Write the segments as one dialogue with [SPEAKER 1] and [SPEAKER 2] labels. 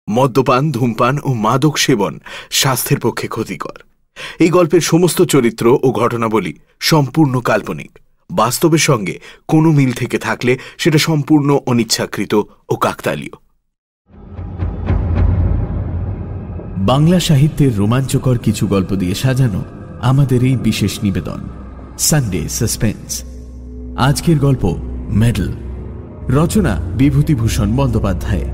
[SPEAKER 1] মদ্যপান, ধূমপান ও মাদক সেবন স্বাস্থ্যের পক্ষে ক্ষতিকর। এই গল্পের সমস্ত চরিত্র ও ঘটনাবলী সম্পূর্ণ কাল্পনিক। বাস্তবের সঙ্গে কোনো মিল থেকে থাকলে সেটা সম্পূর্ণ অনিচ্ছাকৃত ও কাকতালীয়।
[SPEAKER 2] বাংলা সাহিত্যের রোমাঞ্চকর কিছু গল্প দিয়ে সাজানো আমাদের এই বিশেষ নিবেদন সানডে সাসপেন্স। আজকের গল্প মেডেল। রচনা বিভূতিভূষণ বন্দ্যোপাধ্যায়।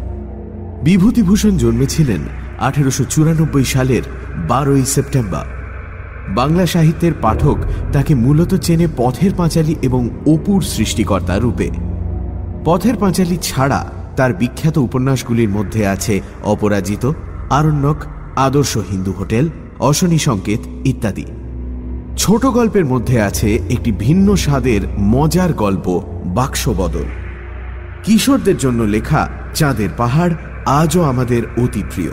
[SPEAKER 2] বিভূতিভূষণ জন্মেছিলেন 1894 সালের 12ই সেপ্টেম্বর। বাংলা সাহিত্যের পাঠক তাকে মূলত চেনে পথের পাঁচালী এবং অপুর সৃষ্টিকর্তা রূপে। পথের পাঁচালী ছাড়া তার বিখ্যাত উপন্যাসগুলির মধ্যে আছে অপরাজিত, আরণ্যক, আদর্শ হিন্দু হোটেল, অশনি সংকেত ইত্যাদি। ছোট গল্পের মধ্যে আছে একটি ভিন্ন স্বাদের মজার গল্প বাক্সবদল। কিশোরদের জন্য লেখা চাঁদের পাহাড় আজও আমাদের অতি প্রিয়।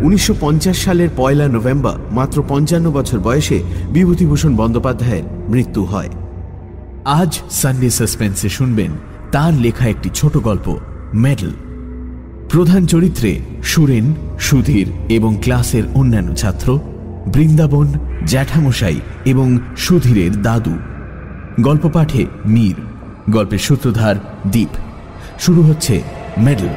[SPEAKER 2] 1950 সালের 1 নভেম্বর মাত্র 55 বছর বয়সে বিভূতিভূষণ বন্দ্যোপাধ্যায়ের মৃত্যু হয়। আজ সানডে সাসপেন্সে শুনবেন তার লেখা একটি ছোট গল্প মেডেল। প্রধান চরিত্রে সুরেন, সুধীর এবং ক্লাসের অন্যান্য ছাত্র, বৃন্দাবন, জ্যাঠামশাই এবং সুধীরের দাদু। গল্প পাঠে মীর, গল্পের সূত্রধার দীপ। শুরু হচ্ছে মেডেল।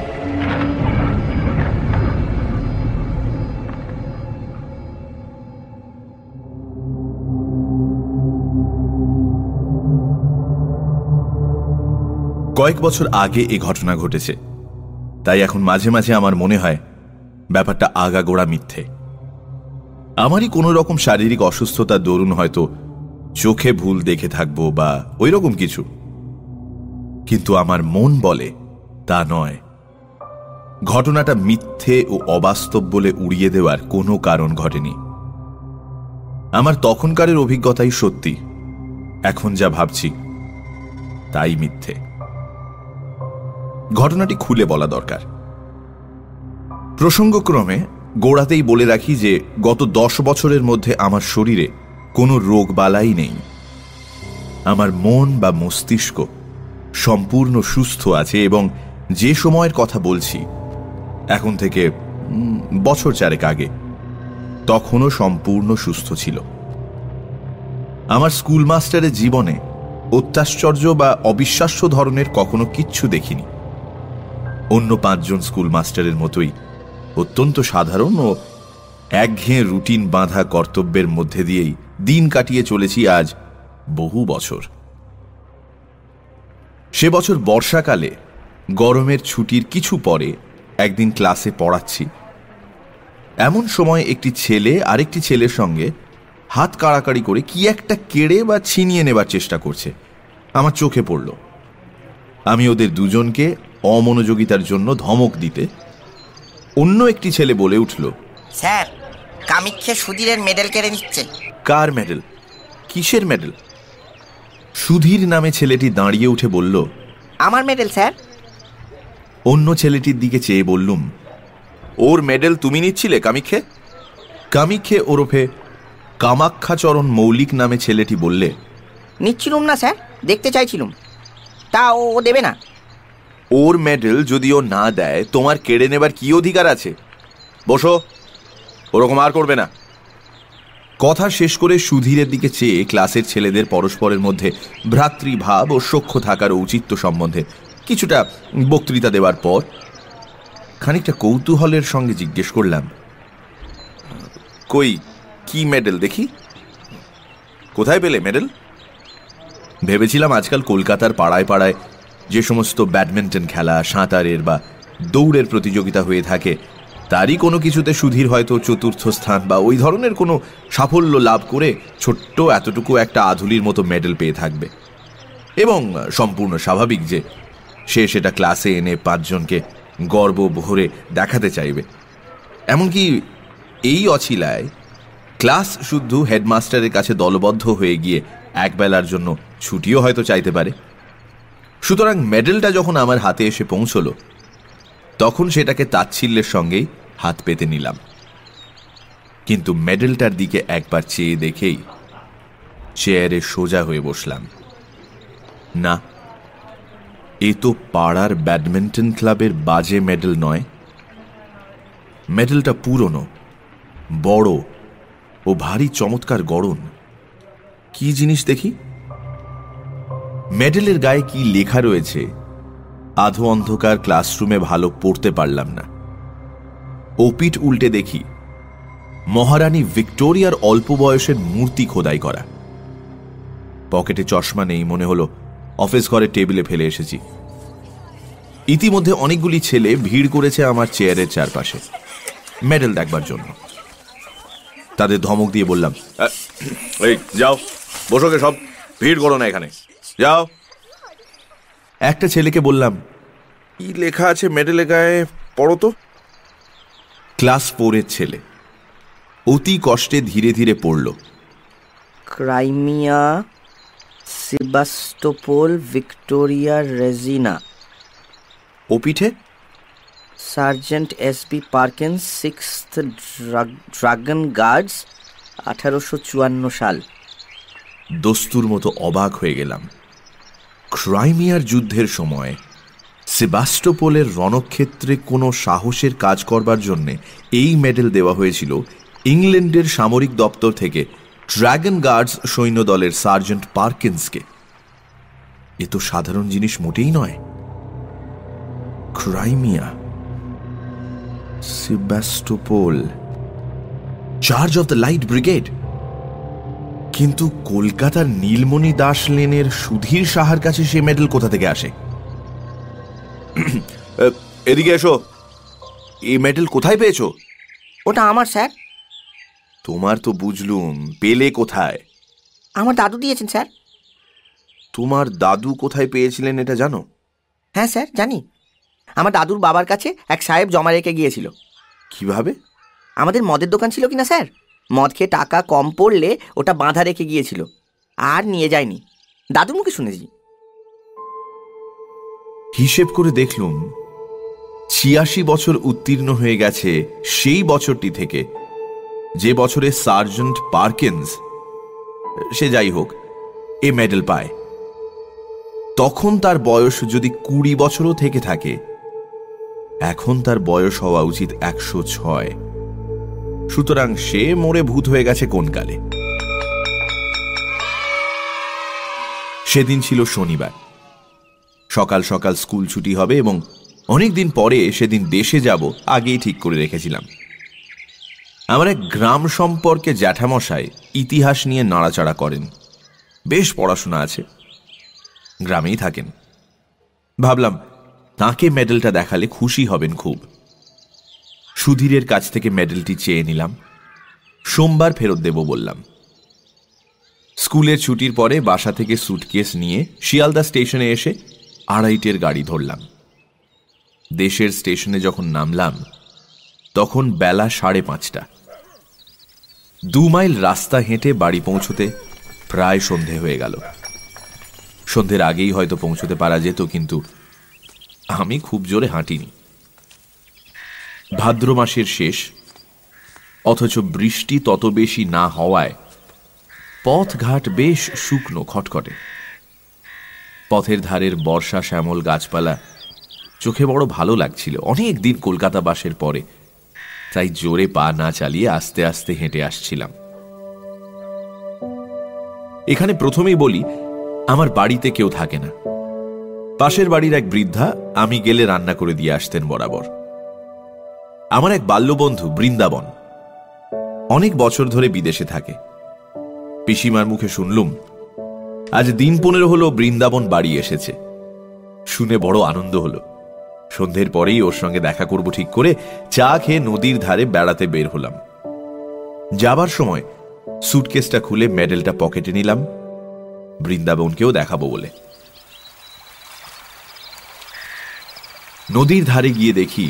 [SPEAKER 3] কয়েক বছর আগে এই ঘটনা ঘটেছে, তাই এখন মাঝে মাঝে আমার মনে হয় ব্যাপারটা আগাগোড়া মিথ্যে। আমারই কোনো রকম শারীরিক অসুস্থতার দরুন হয়তো চোখে ভুল দেখে থাকবো বা ওই রকম কিছু, কিন্তু আমার মন বলে তা নয়। ঘটনাটা মিথ্যে ও অবাস্তব বলে উড়িয়ে দেওয়ার কোনো কারণ ঘটেনি। আমার তখনকারের অভিজ্ঞতাই সত্যি, এখন যা ভাবছি তাই মিথ্যে। ঘটনাটি খুলে বলা দরকার। প্রসঙ্গক্রমে গোড়াতেই বলে রাখি যে গত 10 বছরের মধ্যে আমার শরীরে কোনো রোগ বালাই নেই। আমার মন বা মস্তিষ্ক সম্পূর্ণ সুস্থ আছে এবং যে সময়ের কথা বলছি, এখন থেকে বছর 4 আগে, তখনও সম্পূর্ণ সুস্থ ছিল। আমার স্কুল মাস্টারের জীবনে অত্যাশ্চর্য বা অবিশ্বাস্য ধরনের কখনো কিচ্ছু দেখিনি। অন্য 5 জন স্কুল মাস্টারের মতোই অত্যন্ত সাধারণ ও একঘেয়ে রুটিন বাঁধা কর্তব্যের মধ্যে দিয়েই দিন কাটিয়ে চলেছি আজ বহু বছর। সে বছর বর্ষাকালে গরমের ছুটির কিছু পরে একদিন ক্লাসে পড়াচ্ছি। এমন সময় একটি ছেলে আরেকটি ছেলের সঙ্গে হাত কাড়াকাড়ি করে কি একটা কেড়ে বা ছিনিয়ে নেবার চেষ্টা করছে। আমার চোখে পড়ল। আমি ওদের দুজনকে অমনোযোগিতার জন্য ধমক দিতে অন্য একটি ছেলে বলে উঠল,
[SPEAKER 4] স্যার, কামিক্ষে সুধীরের মেডেল কেড়ে নিচ্ছে।
[SPEAKER 3] কার মেডেল? কিসের মেডেল? সুধীর নামে ছেলেটি দাঁড়িয়ে উঠে বলল,
[SPEAKER 4] আমার মেডেল স্যার।
[SPEAKER 3] অন্য ছেলেটির দিকে চেয়ে বললুম, ওর মেডেল তুমি নিচ্ছিলে কামিক্ষে? কামিক্ষে ওরফে কামাক্ষাচরণ মৌলিক নামে ছেলেটি বললে,
[SPEAKER 4] নিচ্ছিলুম না স্যার, দেখতে চাইছিলুম। তা ও দেবে না?
[SPEAKER 3] ওর মেডেল যদি ও না দেয় তোমার কেড়ে নেবার কি অধিকার আছে? বসো, ওরকম আর করবে না। কথা শেষ করে সুধীরের দিকে চেয়ে ক্লাসের ছেলেদের পরস্পরের মধ্যে ভ্রাতৃভাব ও সখ্য থাকার ঔচিত্য সম্বন্ধে কিছুটা বক্তৃতা দেওয়ার পর খানিকটা কৌতূহলের সঙ্গে জিজ্ঞেস করলাম, কই, কি মেডেল দেখি? কোথায় পেলে মেডেল? ভেবেছিলাম আজকাল কলকাতার পাড়ায় পাড়ায় যে সমস্ত ব্যাডমিন্টন খেলা, সাঁতারের বা দৌড়ের প্রতিযোগিতা হয়ে থাকে, তারই কোনো কিছুতে সুধীর হয়তো 4র্থ স্থান বা ওই ধরনের কোনো সাফল্য লাভ করে ছোট্ট এতটুকু একটা আধুলির মতো মেডেল পেয়ে থাকবে এবং সম্পূর্ণ স্বাভাবিক যে সে সেটা ক্লাসে এনে 5 জনকে গর্ব ভরে দেখাতে চাইবে। এমনকি এই অছিলায় ক্লাস শুদ্ধ হেডমাস্টারের কাছে দলবদ্ধ হয়ে গিয়ে একবেলার জন্য ছুটিও হয়তো চাইতে পারে। সুতরাং মেডেলটা যখন আমার হাতে এসে পৌঁছল, তখন সেটাকে তাচ্ছিল্যের সঙ্গেই হাত পেতে নিলাম। কিন্তু মেডেলটার দিকে একবার চেয়ে দেখেই চেয়ারে সোজা হয়ে বসলাম। না, এ তো পাড়ার ব্যাডমিন্টন ক্লাবের বাজে মেডেল নয়, মেডেলটা পুরনো, বড় ও ভারী চমৎকার গড়ন। কি জিনিস দেখি। মেডেলের গায়ে কি লেখা রয়েছে আধো অন্ধকার ক্লাসরুমে ভালো পড়তে পারলাম না। ওপিট উল্টে দেখি মহারানী ভিক্টোরিয়ার অল্প বয়সের মূর্তি খোদাই করা। পকেটে চশমা নেই, মনে হলো অফিস ঘরে টেবিলে ফেলে এসেছি। ইতিমধ্যে অনেকগুলি ছেলে ভিড় করেছে আমার চেয়ারের চারপাশে মেডেল দেখবার জন্য। তাদের ধমক দিয়ে বললাম, এই যাও, বসোকে সব, ভিড় করো না এখানে, যাও। একটা ছেলেকে বললাম, কি লেখা আছে মেডেলের গায়ে, পড়ো তো। ক্লাস 4-এর ছেলে অতি কষ্টে ধীরে ধীরে পড়ল,
[SPEAKER 4] ক্রাইমিয়া, সেবাস্টোপোল, ভিক্টোরিয়া রেজিনা।
[SPEAKER 3] ও পিঠে
[SPEAKER 4] sergeant SB Perkins, 6th dragoon guards, 1854 সাল।
[SPEAKER 3] দস্তুর মতো অবাক হয়ে গেলাম। ক্রাইমিয়ার যুদ্ধের সময় সেবাস্টোপোলের রণক্ষেত্রে কোনো সাহসের কাজ করবার জন্য এই মেডেল দেওয়া হয়েছিল ইংল্যান্ডের সামরিক দপ্তর থেকে ড্রাগন গার্ডস সৈন্যদলের সার্জেন্ট পার্কিন্সকে। এ তো সাধারণ জিনিস মোটেই নয়। Crimea, Sevastopol, charge of the light brigade. কিন্তু কলকাতার নীলমণি দাস লেনের সুধীর সাহার কাছে সে মেডেল কোথা থেকে আসে? এদিকে এসো, এই মেডেল কোথায় পেয়েছো?
[SPEAKER 4] ওটা আমার স্যার।
[SPEAKER 3] তোমার তো বুঝলুম, পেলে কোথায়?
[SPEAKER 4] আমার দাদু দিয়েছেন স্যার।
[SPEAKER 3] তোমার দাদু কোথায় পেয়েছিলেন এটা জানো?
[SPEAKER 4] হ্যাঁ স্যার, জানি। আমার দাদুর বাবার কাছে এক সাহেব জমা রেখে গিয়েছিল।
[SPEAKER 3] কিভাবে?
[SPEAKER 4] আমাদের মদের দোকান ছিল কিনা স্যার, মদ খেয়ে টাকা কম পড়লে ওটা বাঁধা রেখে গিয়েছিল, আর নিয়ে যায়নি। দাদুর মুখে শুনেছি।
[SPEAKER 3] হিসেব করে দেখলুম 86 বছর উত্তীর্ণ হয়ে গেছে সেই বছরটি থেকে যে বছরে সার্জেন্ট পার্কিন্স, সে যাই হোক, এ মেডেল পায়। তখন তার বয়স যদি 20 বছরও থেকে থাকে, এখন তার বয়স হওয়া উচিত 106। সুতরাং সে মরে ভূত হয়ে গেছে কোন কালে। সেদিন ছিল শনিবার। সকাল সকাল স্কুল ছুটি হবে এবং অনেকদিন পরে সেদিন দেশে যাব আগেই ঠিক করে রেখেছিলাম। আমার এক গ্রাম সম্পর্কে জ্যাঠামশাই ইতিহাস নিয়ে নাড়াচাড়া করেন, বেশ পড়াশোনা আছে, গ্রামেই থাকেন। ভাবলাম তাকে মেডেলটা দেখালে খুশি হবেন খুব। সুধীরের কাছ থেকে মেডেলটি চেয়ে নিলাম, সোমবার ফেরত দেব বললাম। স্কুলের ছুটির পরে বাসা থেকে সুটকেস নিয়ে শিয়ালদা স্টেশনে এসে 2:30-এর গাড়ি ধরলাম। দেশের স্টেশনে যখন নামলাম তখন বেলা 5:30। 2 মাইল রাস্তা হেঁটে বাড়ি পৌঁছতে প্রায় সন্ধে হয়ে গেল। সন্ধ্যের আগেই হয়তো পৌঁছতে পারা যেত, কিন্তু আমি খুব জোরে হাঁটিনি। ভাদ্র মাসের শেষ, অথচ বৃষ্টি তত বেশি না হওয়ায় পথঘাট বেশ শুকনো খটখটে। পথের ধারের বর্ষা শ্যামল গাছপালা চোখে বড় ভালো লাগছিল অনেক দিন কলকাতা বাসের পরে, তাই জোরে পা না চালিয়ে আস্তে আস্তে হেঁটে আসছিলাম। এখানে প্রথমেই বলি, আমার বাড়িতে কেউ থাকে না। পাশের বাড়ির এক বৃদ্ধা আমি গেলে রান্না করে দিয়ে আসতেন বরাবর। আমার এক বাল্যবন্ধু বৃন্দাবন অনেক বছর ধরে বিদেশে থাকে। পিসিমার মুখে শুনলুম আজ দিন 15 হলো বৃন্দাবন বাড়ি এসেছে। শুনে বড় আনন্দ হলো। সন্ধ্যের পরেই ওর সঙ্গে দেখা করব ঠিক করে চা খেয়ে নদীর ধারে বেড়াতে বের হলাম। যাবার সময় সুটকেসটা খুলে মেডেলটা পকেটে নিলাম, বৃন্দাবনকেও দেখাবো বলে। নদীর ধারে গিয়ে দেখি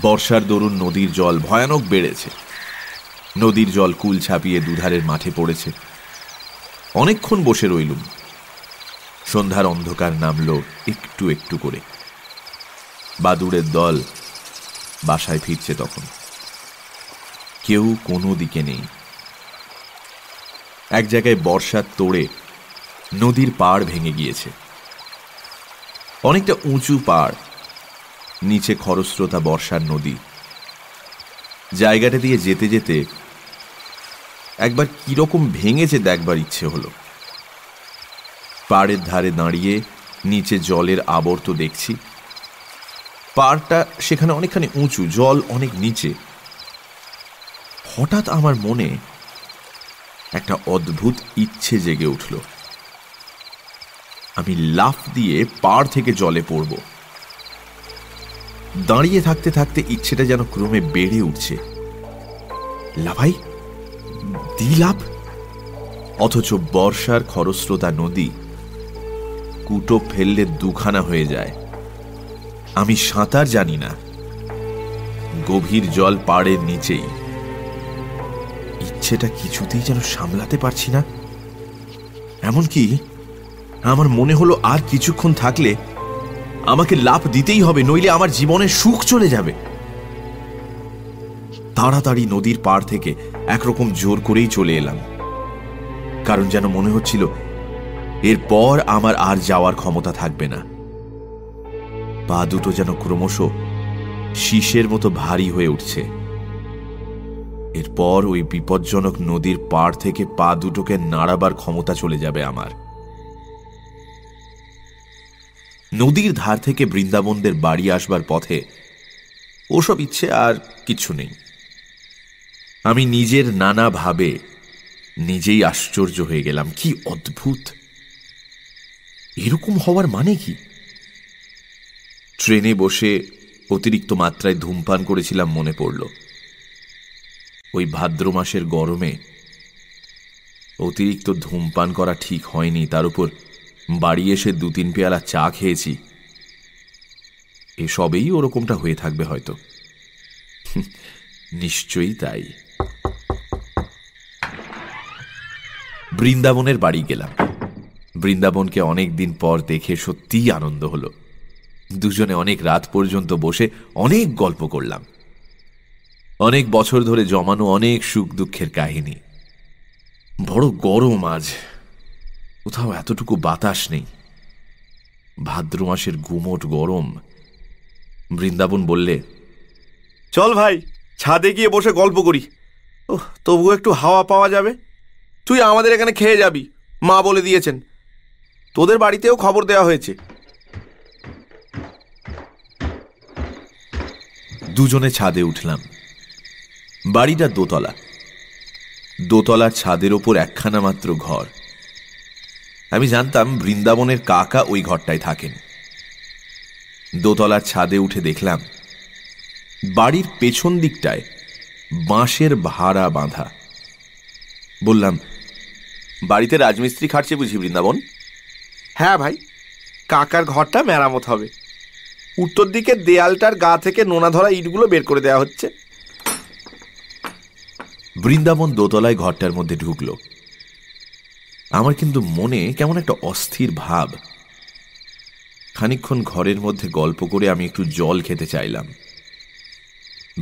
[SPEAKER 3] বর্ষার দরুন নদীর জল ভয়ানক বেড়েছে। নদীর জল কুল ছাপিয়ে দুধারের মাঠে পড়েছে। অনেকক্ষণ বসে রইলুম। সন্ধ্যার অন্ধকার নামল একটু একটু করে। বাদুড়ের দল বাসায় ফিরছে তখন। কেউ কোনো দিকে নেই। এক জায়গায় বর্ষার তোড়ে নদীর পাড় ভেঙে গিয়েছে। অনেকটা উঁচু পাড়, নিচে খরস্রোতা বর্ষার নদী। জায়গাটা দিয়ে যেতে যেতে একবার কিরকম ভেঙেছে দেখবার ইচ্ছে হলো। পাড়ের ধারে দাঁড়িয়ে নিচে জলের আবর্ত দেখছি। পাড়টা সেখানে অনেকখানি উঁচু, জল অনেক নিচে। হঠাৎ আমার মনে একটা অদ্ভুত ইচ্ছে জেগে উঠল। আমি লাফ দিয়ে পাড় থেকে জলে পড়ব। দাঁড়িয়ে থাকতে থাকতে ইচ্ছেটা যেন ক্রমে বেড়ে উঠছে। লাফাই, লাফ। অথচ বর্ষার খরস্রোতা নদী কুটো ফেললে দুখানা হয়ে যায়। আমি সাঁতার জানি না, গভীর জল পাড়ের নিচেই। ইচ্ছেটা কিছুতেই যেন সামলাতে পারছি না। এমনকি আমার মনে হলো আর কিছুক্ষণ থাকলে আমাকে লাফ দিতেই হবে, নইলে আমার জীবনের সুখ চলে যাবে। তাড়াতাড়ি নদীর পাড় থেকে একরকম জোর করেই চলে এলাম, কারণ যেন মনে হচ্ছিল এরপর আমার আর যাওয়ার ক্ষমতা থাকবে না। পা দুটো যেন ক্রমশ শীষের মতো ভারী হয়ে উঠছে। এরপর ওই বিপজ্জনক নদীর পাড় থেকে পা দুটোকে নাড়াবার ক্ষমতা চলে যাবে আমার। নদীর ধার থেকে বৃন্দাবনদের বাড়ি আসবার পথে ওসব ইচ্ছে আর কিছু নেই। আমি নিজের নানা ভাবে নিজেই আশ্চর্য হয়ে গেলাম। কি অদ্ভুত! এরকম হওয়ার মানে কি? ট্রেনে বসে অতিরিক্ত মাত্রায় ধূমপান করেছিলাম মনে পড়ল। ওই ভাদ্র মাসের গরমে অতিরিক্ত ধূমপান করা ঠিক হয়নি, তার উপর বাড়ি এসে 2-3 পেয়ালা চা খেয়েছি। এসবেই ওরকমটা হয়ে থাকবে হয়তো। নিশ্চয়ই তাই। বৃন্দাবনের বাড়ি গেলাম। বৃন্দাবনকে অনেক দিন পর দেখে সত্যিই আনন্দ হলো। দুজনে অনেক রাত পর্যন্ত বসে অনেক গল্প করলাম। অনেক বছর ধরে জমানো অনেক সুখ দুঃখের কাহিনী। বড় গরম আজ, কোথাও এতটুকু বাতাস নেই। ভাদ্র মাসের গুমোট গরম। বৃন্দাবন বললে,
[SPEAKER 5] চল ভাই, ছাদে গিয়ে বসে গল্প করি। ওহ, তবুও একটু হাওয়া পাওয়া যাবে। তুই আমাদের এখানে খেয়ে যাবি, মা বলে দিয়েছেন। তোদের বাড়িতেও খবর দেওয়া হয়েছে।
[SPEAKER 3] দুজনে ছাদে উঠলাম। বাড়িটা দোতলা। দোতলার ছাদের ওপর একখানা মাত্র ঘর। আমি জানতাম বৃন্দাবনের কাকা ওই ঘরটায় থাকেন। দোতলার ছাদে উঠে দেখলাম বাড়ির পেছন দিকটায় বাঁশের ভাড়া বাঁধা। বললাম, বাড়িতে রাজমিস্ত্রি খাটছে বুঝি বৃন্দাবন?
[SPEAKER 5] হ্যাঁ ভাই, কাকার ঘরটা মেরামত হবে। উত্তর দিকে দেয়ালটার গা থেকে নোনা ধরা ইটগুলো বের করে দেওয়া হচ্ছে।
[SPEAKER 3] বৃন্দাবন দোতলায় ঘরটার মধ্যে ঢুকল। আমার কিন্তু মনে কেমন একটা অস্থির ভাব। খানিকক্ষণ ঘরের মধ্যে গল্প করে আমি একটু জল খেতে চাইলাম।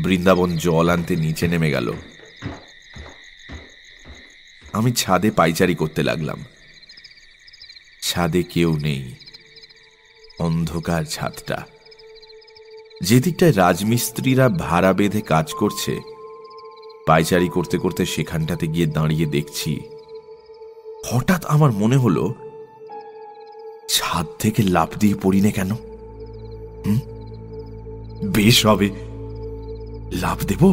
[SPEAKER 3] বৃন্দাবন জল আনতে নিচে নেমে গেল। আমি ছাদে পায়চারি করতে লাগলাম। ছাদে কেউ নেই, অন্ধকার ছাদটা। যেদিকটায় রাজমিস্ত্রিরা ভাড়া বেঁধে কাজ করছে, পায়চারি করতে করতে সেখানটাতে গিয়ে দাঁড়িয়ে দেখছি। হঠাৎ আমার মনে হলো, ছাদ থেকে লাফ দিয়ে পড়ি না কেন? বেশ হবে, লাফ দেব।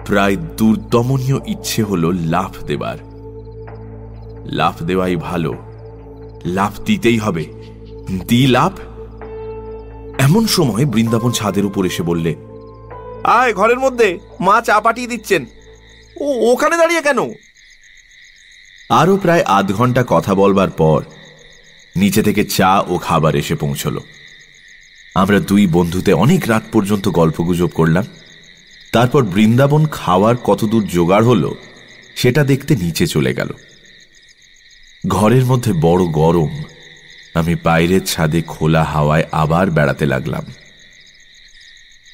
[SPEAKER 3] প্রায় দুর্দমনীয় ইচ্ছে হলো লাফ দেবার। লাফ দেওয়াই ভালো, লাফ দিতেই হবে। দি লাফ। এমন সময় বৃন্দাবন ছাদের উপর এসে বললে,
[SPEAKER 5] আয় ঘরের মধ্যে, মা চা পাঠিয়ে দিচ্ছেন। ও ওখানে দাঁড়িয়ে কেন?
[SPEAKER 3] আরো প্রায় আধ ঘন্টা কথা বলবার পর নিচে থেকে চা ও খাবার এসে পৌঁছল। আমরা দুই বন্ধুতে অনেক রাত পর্যন্ত গল্পগুজব করলাম। তারপর বৃন্দাবন খাওয়ার কতদূর জোগাড় হলো সেটা দেখতে নিচে চলে গেল। ঘরের মধ্যে বড় গরম। আমি বাইরের ছাদে খোলা হাওয়ায় আবার বেড়াতে লাগলাম।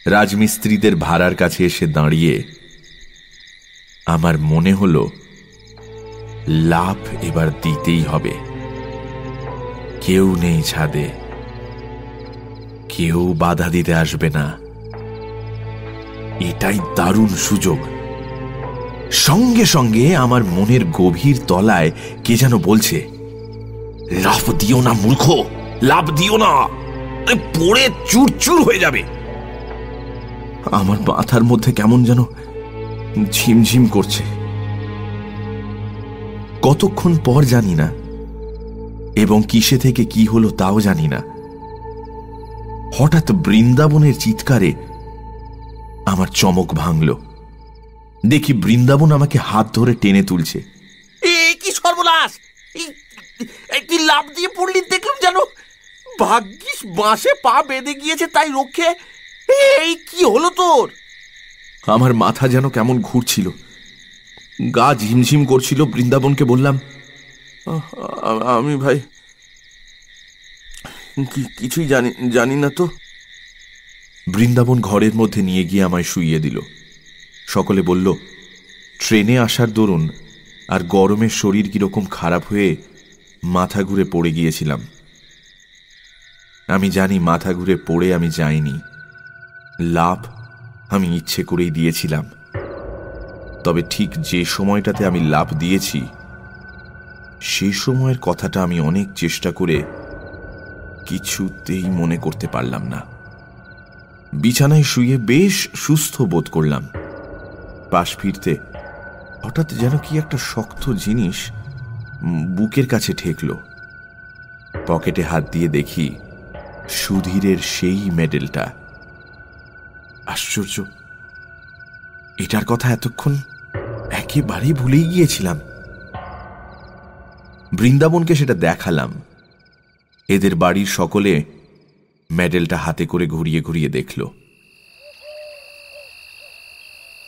[SPEAKER 3] রাজমিস্ত্রিদের ভাড়ার কাছে এসে দাঁড়িয়ে আমার মনে হলো, লাফ এবার দিতেই হবে। কেউ নেই ছাদে, কেউ বাধা দিতে আসবে না। এটাই দারুণ সুযোগ। সঙ্গে সঙ্গে আমার মনের গভীর তলায় কে যেন বলছে, লাফ দিও না মূর্খ, লাফ দিও না, পড়ে চুরচুর হয়ে যাবে। আমার মাথার মধ্যে কেমন যেন ঝিমঝিম করছে। কতক্ষণ পর জানি না, এবং কিসে থেকে কি হলো তাও জানি না, হঠাৎ বৃন্দাবনের চিৎকারে আমার চমক ভাঙল। দেখি বৃন্দাবন আমাকে হাত ধরে টেনে তুলছে।
[SPEAKER 5] কি সর্বনাশ! তুই লাফ দিয়ে পড়লি দেখলাম, যেন ভাগ্যিস বাঁশে পা বেঁধে গিয়েছে, তাই রক্ষে। এই কি হলো তোর?
[SPEAKER 3] আমার মাথা যেন কেমন ঘুরছিল, গা ঝিমঝিম করছিল। বৃন্দাবনকে বললাম,
[SPEAKER 5] আমি ভাই কিছুই জানি না তো।
[SPEAKER 3] বৃন্দাবন ঘরের মধ্যে নিয়ে গিয়ে আমায় শুইয়ে দিল। সকলে বলল, ট্রেনে আসার দরুন আর গরমের শরীর কিরকম খারাপ হয়ে মাথা ঘুরে পড়ে গিয়েছিলাম। আমি জানি মাথা ঘুরে পড়ে আমি যাইনি, লাভ আমি ইচ্ছে করেই দিয়েছিলাম। তবে ঠিক যে সময়টাতে আমি লাভ দিয়েছি, সেই সময়ের কথাটা আমি অনেক চেষ্টা করে কিছুতেই মনে করতে পারলাম না। বিছানায় শুয়ে বেশ সুস্থ বোধ করলাম। পাশ ফিরতে হঠাৎ যেন কি একটা শক্ত জিনিস বুকের কাছে ঠেকল। পকেটে হাত দিয়ে দেখি সুধীরের সেই মেডেলটা। আশ্চর্য, এটার কথা এতক্ষণ একেবারেই ভুলেই গিয়েছিলাম। বৃন্দাবনকে সেটা দেখালাম। এদের বাড়ির সকলে মেডেলটা হাতে করে ঘুরিয়ে ঘুরিয়ে দেখল।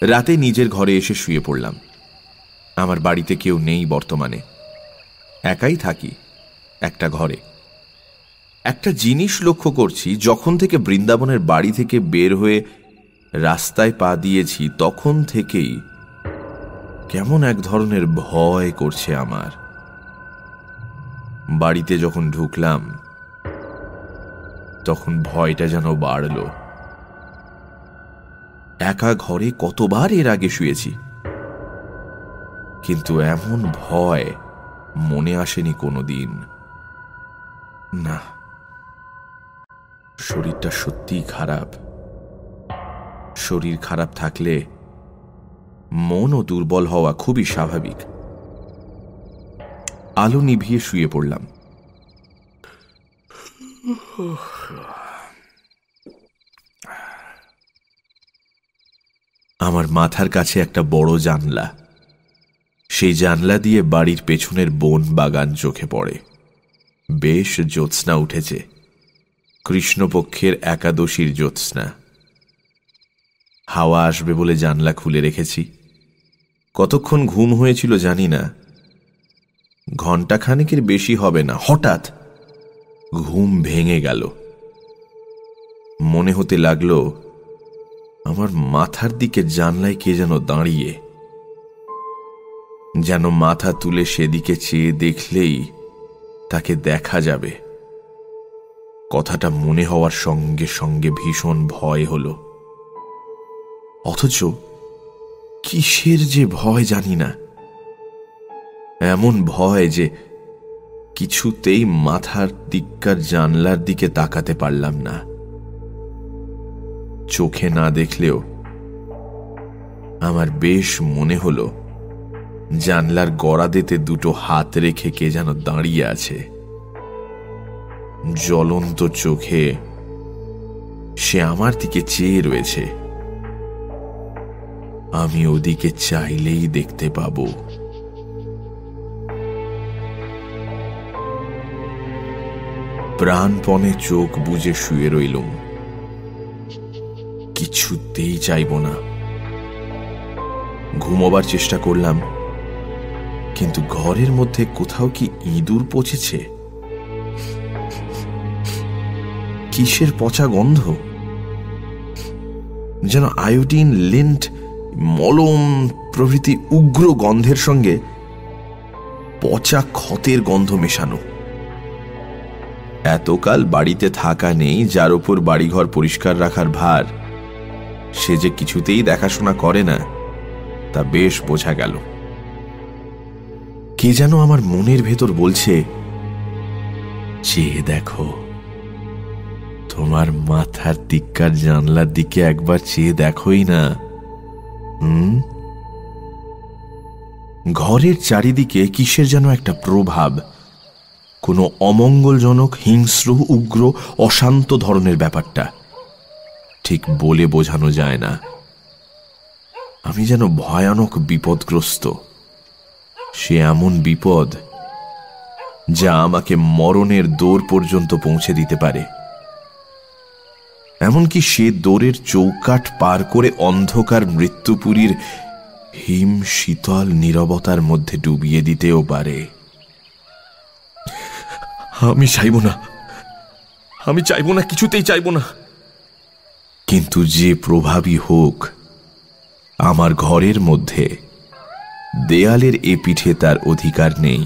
[SPEAKER 3] রাতে নিজের ঘরে এসে শুয়ে পড়লাম। আমার বাড়িতে কেউ নেই বর্তমানে, একাই থাকি একটা ঘরে। একটা জিনিস লক্ষ্য করছি, যখন থেকে বৃন্দাবনের বাড়ি থেকে বের হয়ে রাস্তায় পা দিয়েছি, তখন থেকেই কেমন এক ধরনের ভয় করছে আমার। বাড়িতে যখন ঢুকলাম, তখন ভয়টা যেন বাড়ল। একা ঘরে কতবার এর আগে শুয়েছি, কিন্তু এমন ভয় মনে আসেনি কোনোদিন। না, শরীরটা সত্যিই খারাপ। শরীর খারাপ থাকলে মনও দুর্বল হওয়া খুবই স্বাভাবিক। আলো নিভিয়ে শুয়ে পড়লাম। আমার মাথার কাছে একটা বড় জানলা। সেই জানলা দিয়ে বাড়ির পেছনের বন বাগান চোখে পড়ে। বেশ জ্যোৎস্না উঠেছে, কৃষ্ণপক্ষের একাদশীর জ্যোৎস্না। হাওয়া আসবে বলে জানলা খুলে রেখেছি। কতক্ষণ ঘুম হয়েছিল জানি না, ঘণ্টাখানেকের বেশি হবে না। হঠাৎ ঘুম ভেঙে গেল। মনে হতে লাগলো আমার মাথার দিকে জানলায় কে যেন দাঁড়িয়ে, যেন মাথা তুলে সেদিকে চেয়ে দেখলেই তাকে দেখা যাবে। কথাটা মনে হওয়ার সঙ্গে সঙ্গে ভীষণ ভয় হলো। অথচ কিসের যে ভয় জানি না। এমন ভয় যে কিছুতেই মাথার দিককার জানলার দিকে তাকাতে পারলাম না। চোখে না দেখলেও আমার বেশ মনে হলো জানলার গড়াদেতে দুটো হাত রেখে কে যেন দাঁড়িয়ে আছে। জ্বলন্ত চোখে সে আমার দিকে চেয়ে রয়েছে। আমি ওদিকে চাইলেই দেখতে পাবো। প্রাণপণে চোখ বুজে শুয়ে রইলুম। কিছুতেই চাইব না। ঘুমোবার চেষ্টা করলাম, কিন্তু ঘরের মধ্যে কোথাও কি ইঁদুর পচেছে? কিসের পচা গন্ধ! যেন আয়োডিন, লিন্ট, মলম প্রভৃতি উগ্র গন্ধের সঙ্গে পচা ক্ষতের গন্ধ মেশানো। এতকাল বাড়িতে থাকা নেই, যার উপর বাড়িঘর পরিষ্কার রাখার ভার সে যে কিছুতেই দেখাশোনা করে না তা বেশ বোঝা গেল। কে যেন আমার মনের ভেতর বলছে, চেয়ে দেখো, তোমার মাথার দিককার জানলার দিকে একবার চেয়ে দেখোই না। ঘরের চারিদিকে কিসের যেন একটা প্রভাব, কোনো অমঙ্গলজনক, হিংস্র, উগ্র, অশান্ত ধরনের ব্যাপারটা ঠিক বলে বোঝানো যায় না। আমি যেন ভয়ানক বিপদগ্রস্ত। সে এমন বিপদ যা আমাকে মরণের দোর পর্যন্ত পৌঁছে দিতে পারে। এমনকি সে দোরের চৌকাঠ পার করে অন্ধকার মৃত্যুপুরীর হিম শীতল নীরবতার মধ্যে ডুবিয়ে দিতেও পারে। আমি চাইব না, কিছুতেই চাইব না। কিন্তু যে প্রভাবই হোক, আমার ঘরের মধ্যে দেয়ালের এ পিঠে তার অধিকার নেই।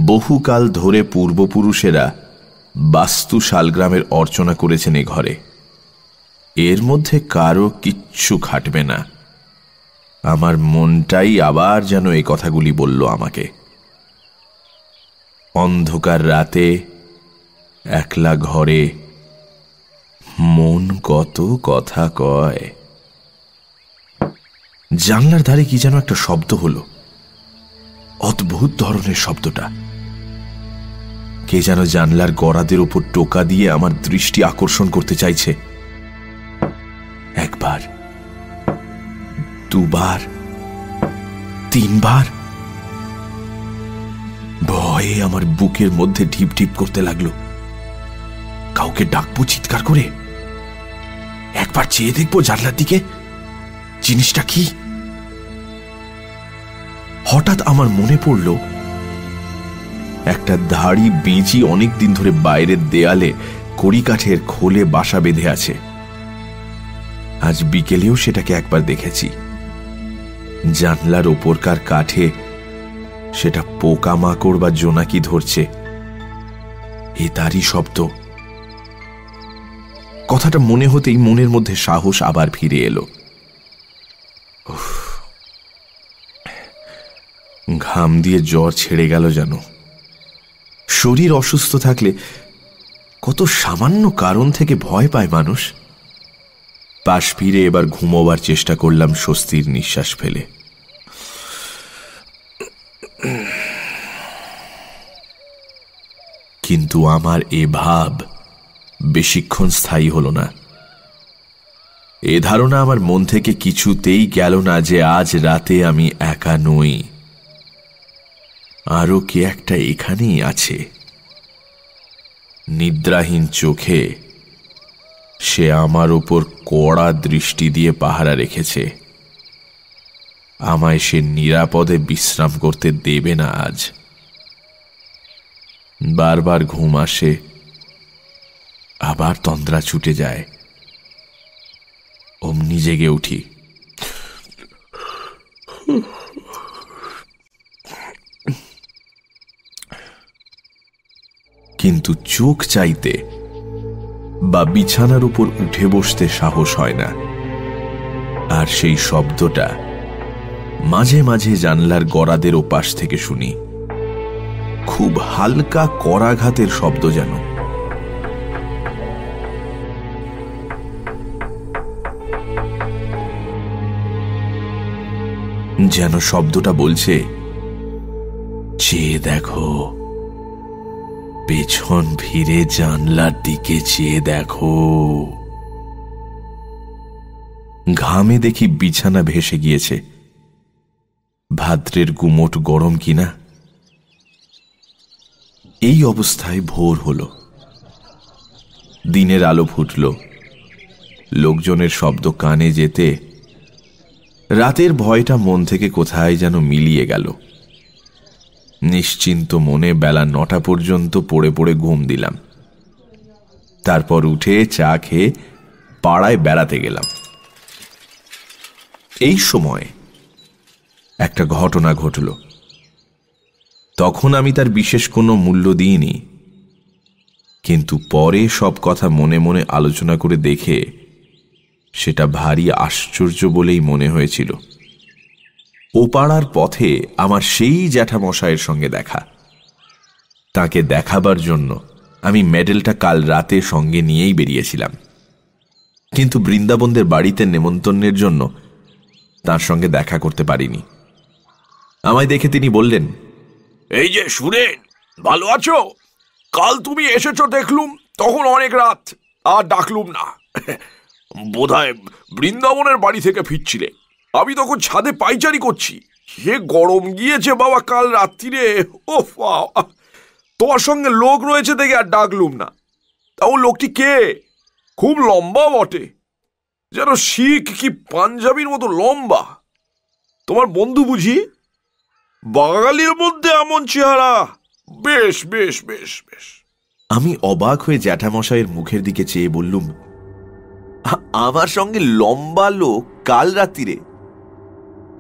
[SPEAKER 3] বহুকাল ধরে পূর্বপুরুষেরা বাস্তু শালগ্রামের অর্চনা করেছেন এ ঘরে। এর মধ্যে কারো কিচ্ছু খাটবে না। আমার মনটাই আবার যেন এই কথাগুলি বলল আমাকে। অন্ধকার রাতে একলা ঘরে মন কত কথা কয়। জানলার ধারে কি যেন একটা শব্দ হলো, অদ্ভুত ধরনের শব্দটা। কে যেন জানলার গড়াদের উপর টোকা দিয়ে আমার দৃষ্টি আকর্ষণ করতে চাইছে। একবার, দুবার, তিনবার। ভয়ে আমার বুকের মধ্যে ঢিপ ঢিপ করতে লাগলো। কাউকে ডাকবো চিৎকার করে? একবার চেয়ে দেখবো জানলার দিকে, জিনিসটা কি? হঠাৎ আমার মনে পড়ল, একটা ধাড়ি বেঁচি অনেকদিন ধরে বাইরের দেয়ালে কড়িকাঠের খোলে বাসা বেঁধে আছে। আজ বিকেলেও সেটাকে একবার দেখেছি। জানলার ওপরকার কাঠে সেটা পোকামাকড় বা জোনাকি ধরছে। এ তারই শব্দ। কথাটা মনে হতেই মনের মধ্যে সাহস আবার ফিরে এলো। ঘাম দিয়ে জ্বর ছেড়ে গেল যেন। শরীর অসুস্থ থাকলে কত সামান্য কারণ থেকে ভয় পায় মানুষ। পাশ ফিরে এবার ঘুমোবার চেষ্টা করলাম স্বস্তির নিঃশ্বাস ফেলে। কিন্তু আমার এ ভাব বেশিক্ষণ স্থায়ী হল না। এ ধারণা আমার মন থেকে কিছুতেই গেল না যে আজ রাতে আমি একা নই, আরো কে একটা এখানেই আছে। নিদ্রাহীন চোখে সে আমার উপর কড়া দৃষ্টি দিয়ে পাহারা রেখেছে। আমায় সে নিরাপদে বিশ্রাম করতে দেবে না আজ। বারবার ঘুম আসে, আবার তন্দ্রা ছুটে যায়। অমনি জেগে উঠি। কিন্তু চোখ চাইতে বা বিছানার উপর উঠে বসতে সাহস হয় না। আর সেই শব্দটা মাঝে মাঝে জানলার গড়াদের ওপাশ থেকে শুনি। খুব হালকা করাঘাতের শব্দ যেন। যেন শব্দটা বলছে, চেয়ে দেখো, পেছন ফিরে জানলার দিকে চেয়ে দেখো। ঘামে দেখি বিছানা ভেসে গিয়েছে। ভাদ্রের গুমোট গরম কিনা। এই অবস্থায় ভোর হলো। দিনের আলো ফুটল। লোকজনের শব্দ কানে যেতে রাতের ভয়টা মন থেকে কোথায় যেন মিলিয়ে গেল। নিশ্চিন্ত মনে বেলা 9টা পর্যন্ত পড়ে পড়ে ঘুম দিলাম। তারপর উঠে চা খেয়ে পাড়ায় বেড়াতে গেলাম। এই সময় একটা ঘটনা ঘটল। তখন আমি তার বিশেষ কোনো মূল্য দিইনি, কিন্তু পরে সব কথা মনে মনে আলোচনা করে দেখে সেটা ভারী আশ্চর্য বলেই মনে হয়েছিল। ও পাড়ার পথে আমার সেই জ্যাঠামশাইয়ের সঙ্গে দেখা। তাকে দেখাবার জন্য আমি মেডেলটা কাল রাতে সঙ্গে নিয়েই বেরিয়েছিলাম, কিন্তু বৃন্দাবনদের বাড়িতে নেমন্তন্নের জন্য তার সঙ্গে দেখা করতে পারিনি। আমায় দেখে তিনি বললেন,
[SPEAKER 6] এই যে সুরেন, ভালো আছো? কাল তুমি এসেছো দেখলুম, তখন অনেক রাত, আর ডাকলুম না। বোধহয় বৃন্দাবনের বাড়ি থেকে ফিরছিলে। আমি তখন ছাদে পাইচারি করছি। সে গরম গিয়েছে বাবা কাল রাত্রিরে। ও তোমার সঙ্গে লোক রয়েছে দেখে আর ডাকলুম না। তাও লোকটি কে? খুব লম্বা বটে, যেন শিখ কি পাঞ্জাবির মতো লম্বা। তোমার বন্ধু বুঝি? বাঙালির মধ্যে এমন চেহারা, বেশ বেশ বেশ বেশ।
[SPEAKER 3] আমি অবাক হয়ে জ্যাঠামশাইয়ের মুখের দিকে চেয়ে বললুম, আমার সঙ্গে লম্বা লোক কাল রাত্রিরে?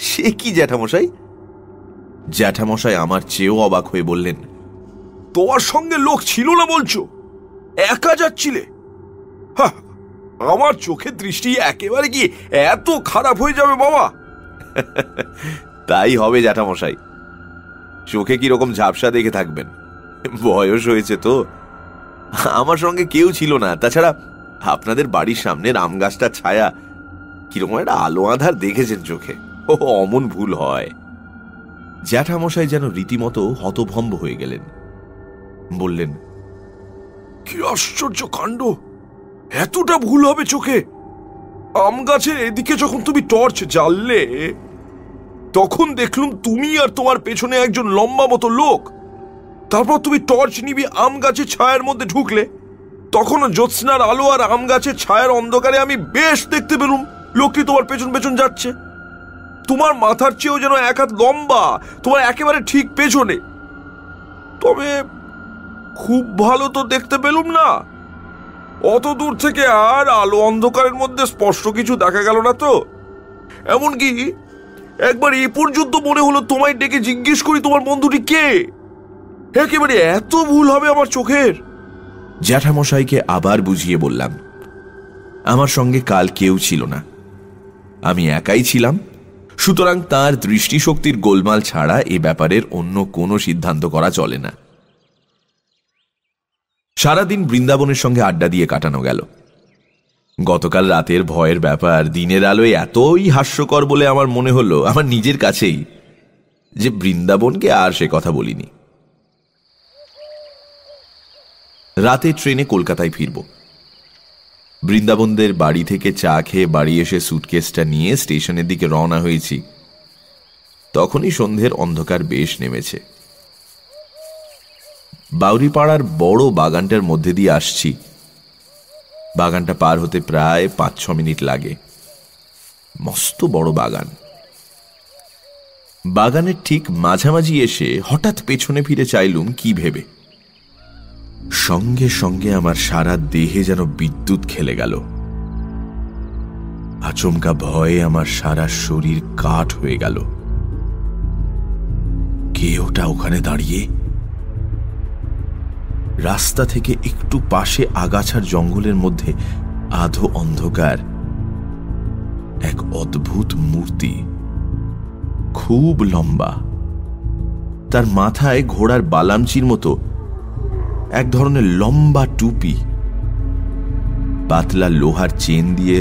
[SPEAKER 3] সে কি জ্যাঠামশাই? জ্যাঠামশাই আমার চেয়েও অবাক হয়ে বললেন,
[SPEAKER 6] তোমার সঙ্গে লোক ছিল না বলছো? একা যাচ্ছিলে? আমার চোখের দৃষ্টি একেবারে কি এত খারাপ হয়ে যাবে বাবা?
[SPEAKER 3] তাই হবে জ্যাঠামশাই। চোখে কিরকম ঝাপসা দেখে থাকবেন, বয়স হয়েছে তো। আমার সঙ্গে কেউ ছিল না, তাছাড়া আপনাদের বাড়ির সামনের আম গাছটার ছায়া কিরকম একটা আলো আধার দেখেছেন চোখে। ও অমন ভুল হয়। জ্যাঠামশাই যেন রীতিমতো হতভম্ব হয়ে গেলেন। বললেন,
[SPEAKER 6] কি আশ্চর্য কাণ্ড! এতটা ভুল হবে চোখে? আম গাছের এদিকে যখন তুমি টর্চ জ্বাললে, তখন দেখলুম তুমি আর তোমার পেছনে একজন লম্বা মতো লোক। তারপর তুমি টর্চ নিবি আম গাছের ছায়ার মধ্যে ঢুকলে, তখন জ্যোৎস্নার আলো আর আম গাছের ছায়ার অন্ধকারে আমি বেশ দেখতে পেলুম লোকটি তোমার পেছন পেছন যাচ্ছে। তোমার মাথার চেয়েও যেন এক হাত লম্বা, তোমার একেবারে ঠিক পেছনে। তবে খুব ভালো তো দেখতে পেলুম না। অত দূর থেকে আর আলো অন্ধকারের মধ্যে স্পষ্ট কিছু দেখা গেল না তো। এমনকি একবার এ পর্যন্ত মনে হলো তোমায় ডেকে জিজ্ঞেস করি তোমার বন্ধুটি কে। একেবারে এত ভুল হবে আমার চোখের?
[SPEAKER 3] জ্যাঠামশাইকে আবার বুঝিয়ে বললাম, আমার সঙ্গে কাল কেউ ছিল না, আমি একাই ছিলাম। সুতরাং তার দৃষ্টিশক্তির গোলমাল ছাড়া এ ব্যাপারের অন্য কোনো সিদ্ধান্ত করা চলে না। সারাদিন বৃন্দাবনের সঙ্গে আড্ডা দিয়ে কাটানো গেল। গতকাল রাতের ভয়ের ব্যাপার দিনের আলোয় এতই হাস্যকর বলে আমার মনে হলো আমার নিজের কাছেই, যে বৃন্দাবনকে আর সে কথা বলিনি। রাতে ট্রেনে কলকাতায় ফিরব। বৃন্দাবনদের বাড়ি থেকে চা খেয়ে বাড়ি এসে সুটকেসটা নিয়ে স্টেশনের দিকে রওনা হয়েছি। তখনই সন্ধ্যের অন্ধকার বেশ নেমেছে। বাউরিপাড়ার বড় বাগানটার মধ্যে দিয়ে আসছি। বাগানটা পার হতে প্রায় 5-6 মিনিট লাগে। মস্ত বড় বাগান। বাগানের ঠিক মাঝামাঝি এসে হঠাৎ পেছনে ফিরে চাইলুম কি ভেবে। সঙ্গে সঙ্গে আমার সারা দেহে যেন বিদ্যুৎ খেলে গেল। আচমকা ভয়ে আমার সারা শরীর কাঠ হয়ে গেল। কে ওটা ওখানে দাঁড়িয়ে? রাস্তা থেকে একটু পাশে আগাছার জঙ্গলের মধ্যে আধো অন্ধকার এক অদ্ভুত মূর্তি, খুব লম্বা। তার মাথায় ঘোড়ার বালামচির মতো এক ধরনের লম্বা টুপি, পাতলা লোহার চেন দিয়ে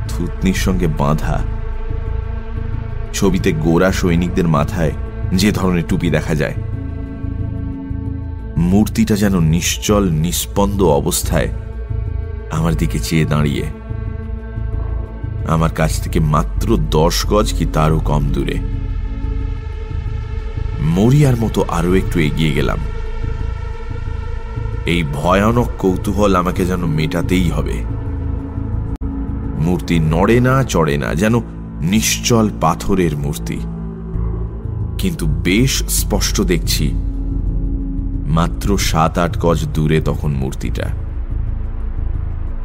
[SPEAKER 3] থুতনির সঙ্গে বাঁধা। ছবিতে গোরা সৈনিকদের মাথায় যে ধরনের টুপি দেখা যায়। মূর্তিটা যেন নিশ্চল নিস্পন্দ অবস্থায় আমার দিকে চেয়ে দাঁড়িয়ে, আমার কাছ থেকে মাত্র 10 গজ কি তারও কম দূরে। মরিয়ার মতো আরো একটু এগিয়ে গেলাম। এই ভয়ানক কৌতূহল আমাকে যেন মেটাতেই হবে। মূর্তি নড়ে না চড়ে না, যেন নিশ্চল পাথরের মূর্তি। কিন্তু বেশ স্পষ্ট দেখছি মাত্র 7-8 গজ দূরে তখন মূর্তিটা।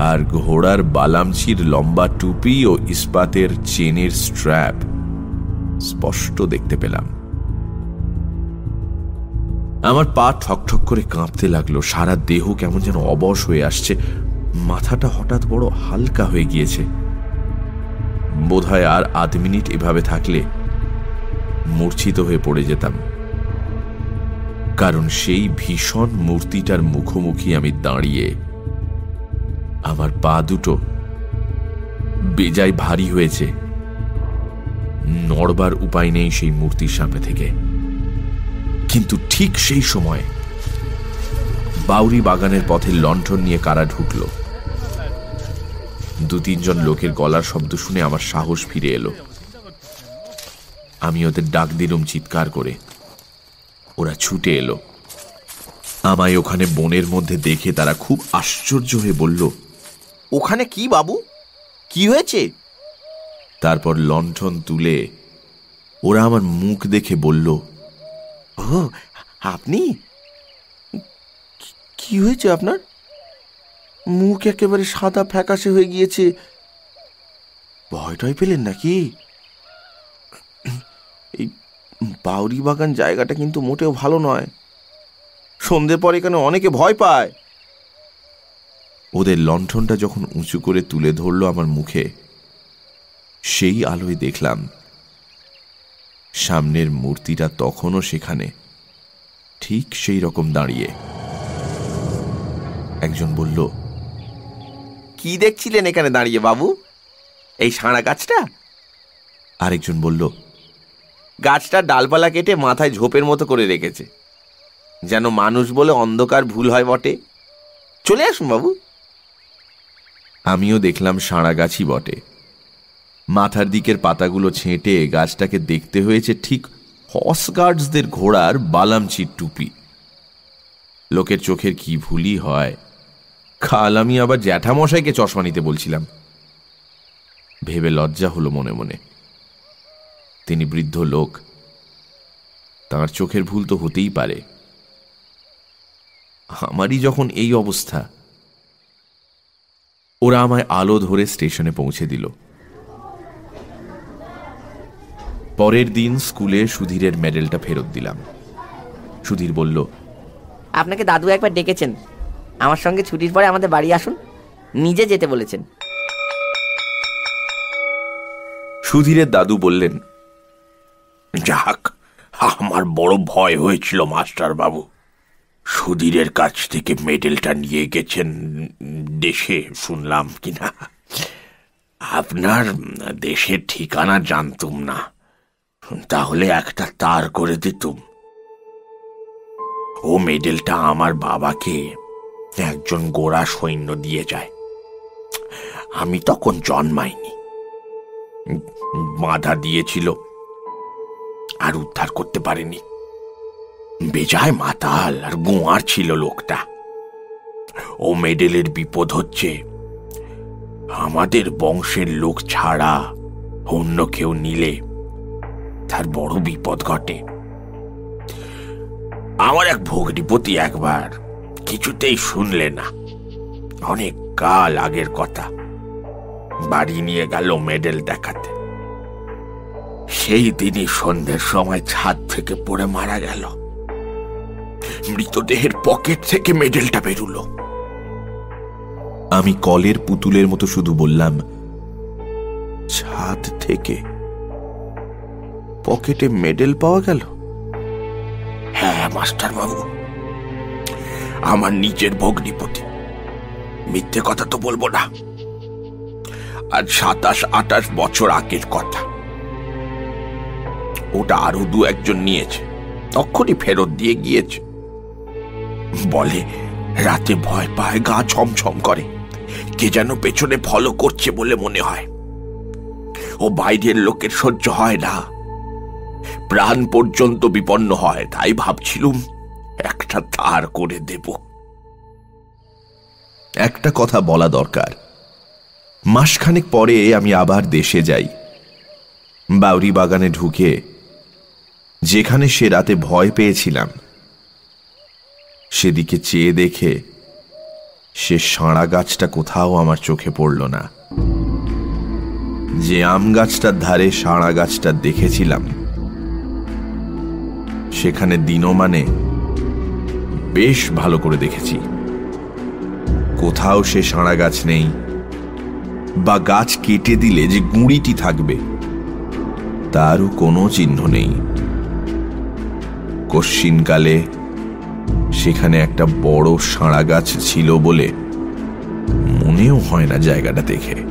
[SPEAKER 3] আর ঘোড়ার বালামচির লম্বা টুপি ও ইস্পাতের চেনের স্ট্র্যাপ স্পষ্ট দেখতে পেলাম। আমার পা ঠকঠক করে কাঁপতে লাগলো, সারা দেহ কেমন যেন অবশ হয়ে আসছে, মাথাটা হঠাৎ বড় হালকা হয়ে গিয়েছে। বোধহয় আর আধ মিনিট এভাবে থাকলে মূর্ছিত হয়ে পড়ে যেতাম, কারণ সেই ভীষণ মূর্তিটার মুখোমুখি আমি দাঁড়িয়ে। আমার পা দুটো বেজায় ভারী হয়েছে, নড়বার উপায় নেই সেই মূর্তির সামনে থেকে। কিন্তু ঠিক সেই সময় বাউরি বাগানের পথে লণ্ঠন নিয়ে কারা ঢুকল। 2-3 জন লোকের গলার শব্দ শুনে আমার সাহস ফিরে এলো। আমি ওদের ডাক দিলুম চিৎকার করে। ওরা ছুটে এলো। আমায় ওখানে বনের মধ্যে দেখে তারা খুব আশ্চর্য হয়ে বলল,
[SPEAKER 4] ওখানে কি বাবু, কি হয়েছে?
[SPEAKER 3] তারপর লণ্ঠন তুলে ওরা আমার মুখ দেখে বলল,
[SPEAKER 5] ও আপনি? কি হয়েছে আপনার? মুখ একেবারে সাদা ফ্যাকাশে হয়ে গিয়েছে। ভয় টয় পেলেন নাকি? এই বাউরি বাগান জায়গাটা কিন্তু মোটেও ভালো নয়। সন্ধ্যের পর এখানে অনেকে ভয় পায়।
[SPEAKER 3] ওদের লণ্ঠনটা যখন উঁচু করে তুলে ধরল আমার মুখে, সেই আলোয় দেখলাম সামনের মূর্তিটা তখনও সেখানে, ঠিক সেই রকম দাঁড়িয়ে। একজন বলল,
[SPEAKER 5] কি দেখছিলেন এখানে দাঁড়িয়ে বাবু? এই সাঁড়া গাছটা?
[SPEAKER 3] আরেকজন বলল,
[SPEAKER 5] গাছটার ডালপালা কেটে মাথায় ঝোপের মতো করে রেখেছে, যেন মানুষ বলে অন্ধকার ভুল হয় বটে। চলে আসুন বাবু।
[SPEAKER 3] আমিও দেখলাম সাঁড়া গাছই বটে। মাথার দিকের পাতাগুলো ছেঁটে গাছটাকে দেখতে হয়েছে ঠিক হর্স গার্ডসদের ঘোড়ার বালামচির টুপি। লোকের চোখের কি ভুলই হয়। কাল আমি আবার জ্যাঠামশাইকে চশমা নিতে বলছিলাম। ভেবে লজ্জা হলো মনে মনে। তিনি বৃদ্ধ লোক, তাঁর চোখের ভুল তো হতেই পারে। আমারই যখন এই অবস্থা। ওরা আমায় আলো ধরে স্টেশনে পৌঁছে দিল। পরের দিন স্কুলে সুধীরের মেডেলটা ফেরত দিলাম। সুধীর বলল,
[SPEAKER 4] আপনাকে দাদু একবার ডেকেছেন, আমার সঙ্গে ছুটির পরে আমাদের বাড়ি আসুন, নিজে যেতে বলেছেন।
[SPEAKER 3] সুধীরের দাদু বললেন,
[SPEAKER 6] যাক, আমার বড় ভয় হয়েছিল মাস্টার বাবু। সুধীরের কাছ থেকে মেডেলটা নিয়ে গেছেন দেশে, শুনলাম কিনা। আপনার দেশের ঠিকানা জানতুম না, তাহলে একটা তার করে দিতুম। ও মেডেলটা আমার বাবাকে একজন গোরা সৈন্য দিয়ে যায়। আমি তখন জন্মাইনি। বাধা দিয়েছিল, আর উদ্ধার করতে পারেনি। বেজায় মাতাল আর গোয়ার ছিল লোকটা। ও মেডেলের বিপদ হচ্ছে, আমাদের বংশের লোক ছাড়া অন্য কেউ নিলে তার বড় বিপদ ঘটে। আমার এক ভগ্নিপতি একবার কিছুতেই শুনলে না। অনেক কাল আগের কথা। বাড়ি নিয়ে গেল মেডেল দেখাতে। সেই দিনই সন্ধ্যের সময় ছাদ থেকে পড়ে মারা গেল। মৃতদেহের পকেট থেকে মেডেলটা বেরুলো।
[SPEAKER 3] আমি কলের পুতুলের মতো শুধু বললাম,
[SPEAKER 5] ছাদ থেকে পকেটে মেডেল পাওয়া গেল?
[SPEAKER 6] হ্যাঁ মাস্টার বাবু, আমার নিজের ভগ্নিপতি। মিথ্যে কথা তো বলবো না। আর 27-28 বছর আগের কথা। ওটা আরো 2-1 নিয়েছে, তখনই ফেরত দিয়ে গিয়েছে। বলে রাতে ভয় পায়, গা ছমছম করে, কে যেন পেছনে ফলো করছে বলে মনে হয়। ও বাইরের লোকের সহ্য হয় না, প্রাণ পর্যন্ত বিপন্ন হয়। তাই ভাবছিলুম একটা তার করে দেব।
[SPEAKER 3] একটা কথা বলা দরকার। মাসখানেক পরে আমি আবার দেশে যাই। বাউরি বাগানে ঢুকে যেখানে সে রাতে ভয় পেয়েছিলাম, সেদিকে চেয়ে দেখে সে সাঁড়া গাছটা কোথাও আমার চোখে পড়ল না। যে আম গাছটার ধারে সাঁড়া গাছটা দেখেছিলাম, সেখানে দিনমানে বেশ ভালো করে দেখেছি। কোথাও সে সাঁড়া গাছ নেই, বা গাছ কেটে দিলে যে গুঁড়িটি থাকবে তারও কোনো চিহ্ন নেই। কশ্চিনকালে সেখানে একটা বড় সাঁড়া গাছ ছিল বলে মনেও হয় না জায়গাটা দেখে।